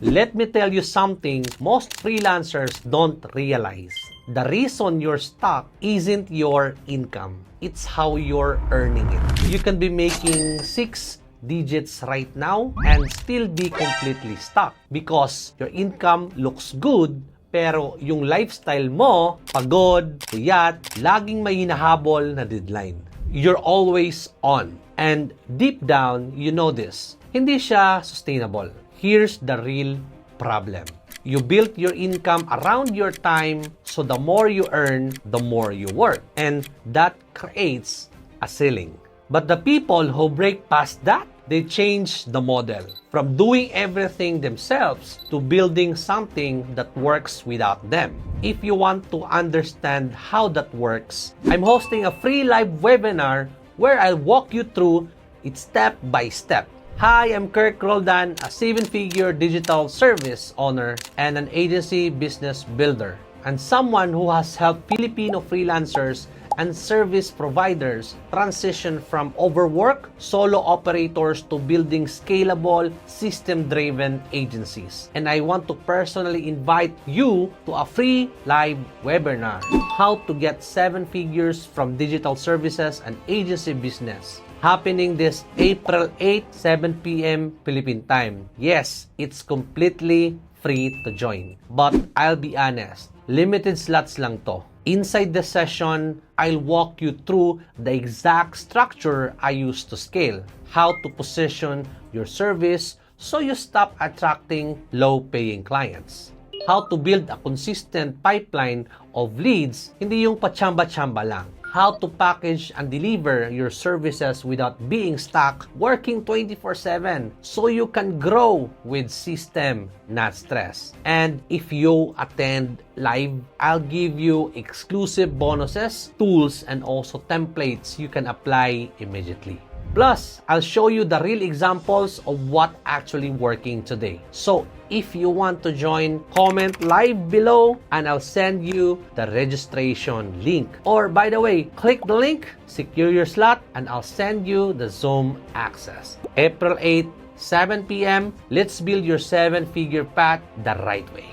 Let me tell you something most freelancers don't realize. The reason you're stuck isn't your income. It's how you're earning it. You can be making 6 digits right now and still be completely stuck because your income looks good pero yung lifestyle mo, pagod, puyat, laging may hinahabol na deadline. You're always on. And deep down, you know this. Hindi siya sustainable. Here's the real problem. You built your income around your time, so the more you earn, the more you work. And that creates a ceiling. But the people who break past that, they change the model. From doing everything themselves to building something that works without them. If you want to understand how that works, I'm hosting a free live webinar where I'll walk you through it step by step. Hi, I'm Kirk Roldan, a 7-figure digital service owner and an agency business builder, and someone who has helped Filipino freelancers and service providers transition from overwork solo operators to building scalable, system-driven agencies. And I want to personally invite you to a free live webinar, How to Get 7 Figures from Digital Services and Agency Business, happening this April 8, 7 p.m. Philippine time. Yes, it's completely free to join. But I'll be honest, limited slots lang to. Inside the session, I'll walk you through the exact structure I use to scale, how to position your service so you stop attracting low-paying clients, how to build a consistent pipeline of leads, hindi yung pachamba-chamba lang, how to package and deliver your services without being stuck working 24/7 so you can grow with system, not stress. And if you attend live, I'll give you exclusive bonuses, tools, and also templates you can apply immediately. Plus, I'll show you the real examples of what actually working today. So, if you want to join, comment live below and I'll send you the registration link. Or by the way, click the link, secure your slot, and I'll send you the Zoom access. April 8, 7 p.m. Let's build your 7-figure path the right way.